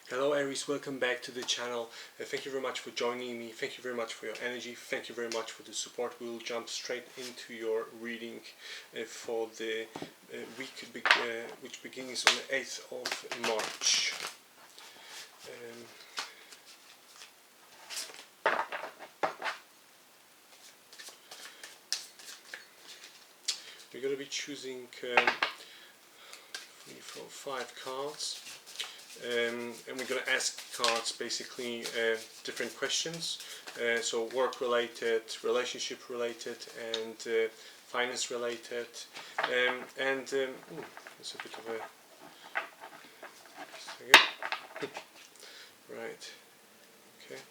Hello Aries, welcome back to the channel. Thank you very much for joining me. Thank you very much for your energy. Thank you very much for the support. We'll jump straight into your reading for the week which begins on the 8th of March. We're going to be choosing 3, 4, 5 cards. And we're going to ask cards basically different questions, so work related, relationship related, and finance related, it's a bit of a right, okay.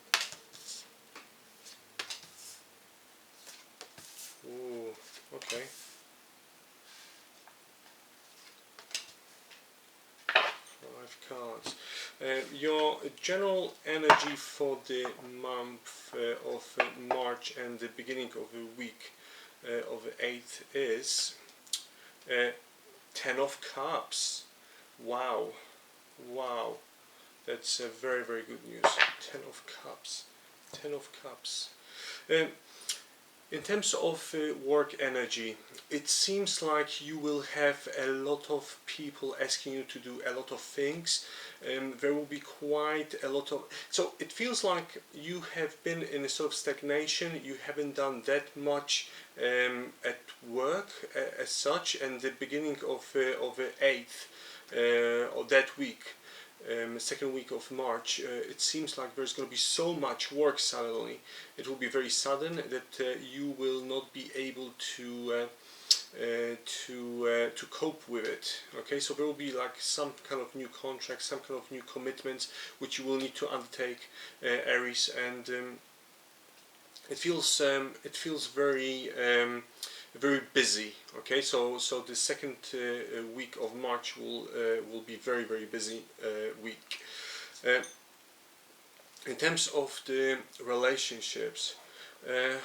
Ooh, okay. 5 cards. Your general energy for the month of March and the beginning of the week of the 8th is 10 of Cups. Wow, wow, that's very, very good news. 10 of Cups, 10 of Cups. In terms of work energy, it seems like you will have a lot of people asking you to do a lot of things. There will be quite a lot of... So it feels like you have been in a sort of stagnation. You haven't done that much at work as such, and the beginning of the 8th of that week, second week of March, it seems like there's going to be so much work suddenly. It will be very sudden that you will not be able to cope with it. Okay, so there will be like some kind of new contract, some kind of new commitments which you will need to undertake, Aries, and it feels very very busy. Okay, so the second week of March will be very, very busy week. In terms of the relationships, you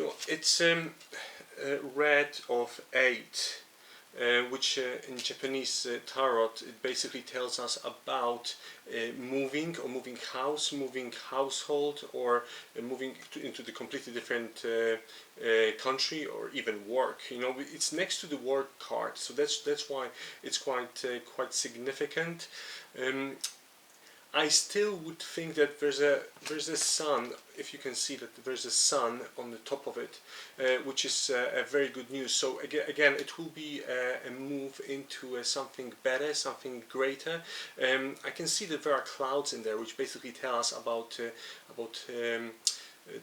know, it's red of 8, which in Japanese tarot, it basically tells us about moving house, moving household, or moving into the completely different country, or even work. You know, it's next to the work card, so that's why it's quite significant. I still would think that there's a sun. If you can see that there's a sun on the top of it, which is a very good news. So again, it will be a move into something better, something greater. I can see that there are clouds in there, which basically tell us about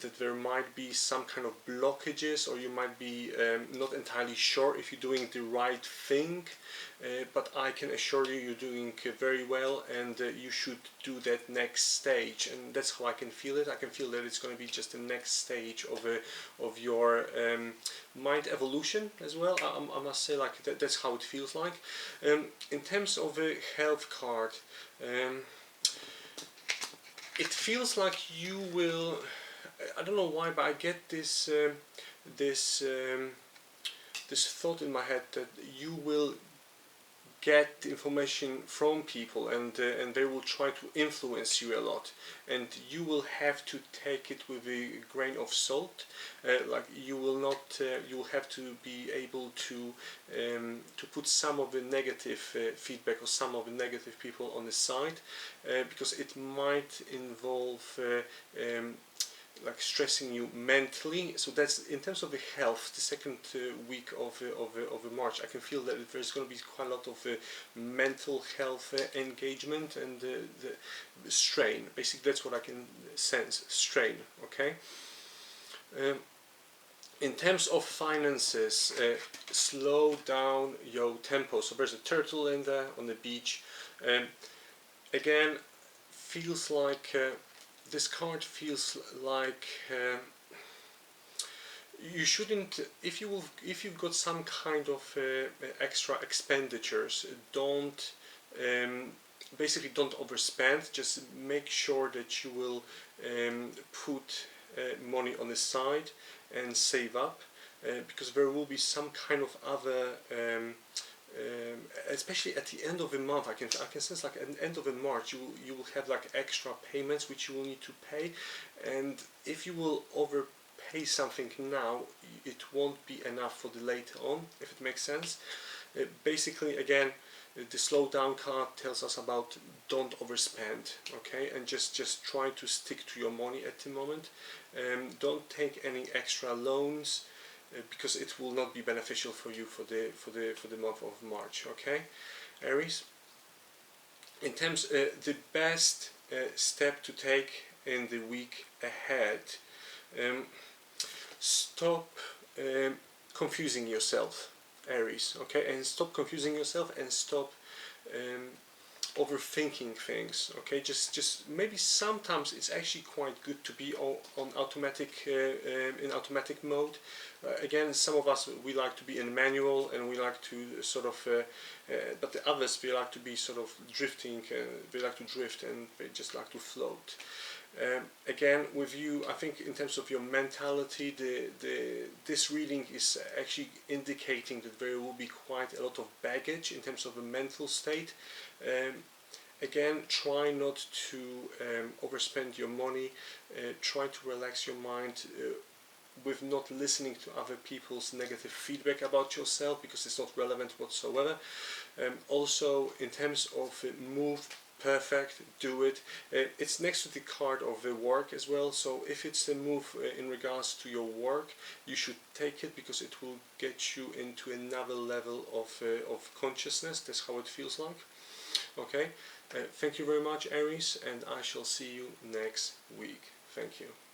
that there might be some kind of blockages, or you might be not entirely sure if you're doing the right thing, but I can assure you you're doing very well, and you should do that next stage. And that's how I can feel it. I can feel that it's going to be just the next stage of your mind evolution as well. I must say, like, that's how it feels like. In terms of a health card, it feels like you will... I don't know why, but I get this this thought in my head that you will get information from people, and they will try to influence you a lot, and you will have to take it with a grain of salt. Like, you will not, you will have to be able to put some of the negative feedback, or some of the negative people on the side, because it might involve like stressing you mentally. So that's in terms of the health. The second week of March, I can feel that there's going to be quite a lot of mental health engagement, and the strain. Basically, that's what I can sense. Strain. Okay. In terms of finances, slow down your tempo. So there's a turtle in there on the beach. Again, feels like this card feels like you shouldn't, if you've got some kind of extra expenditures, don't basically don't overspend. Just make sure that you will put money on the side and save up, because there will be some kind of other especially at the end of the month, I can sense like at the end of the March you will have like extra payments which you will need to pay, and if you will overpay something now, it won't be enough for the later on, if it makes sense. Basically, again, the slowdown card tells us about don't overspend, okay, and just try to stick to your money at the moment. Don't take any extra loans, because it will not be beneficial for you for the month of March, okay, Aries. In terms the best step to take in the week ahead, stop confusing yourself, Aries, okay, and stop confusing yourself and stop overthinking things, okay. Just maybe sometimes it's actually quite good to be on automatic in automatic mode. Again, some of us, we like to be in manual, and we like to sort of but the others, we like to be sort of drifting, they like to drift, and they just like to float. Again, with you, I think in terms of your mentality, this reading is actually indicating that there will be quite a lot of baggage in terms of a mental state. Again, try not to overspend your money. Try to relax your mind with not listening to other people's negative feedback about yourself, because it's not relevant whatsoever. Also, in terms of move perfect, do it. It's next to the card of the work as well, so if it's a move in regards to your work, you should take it, because it will get you into another level of consciousness. That's how it feels like. Okay, thank you very much, Aries, and I shall see you next week. Thank you.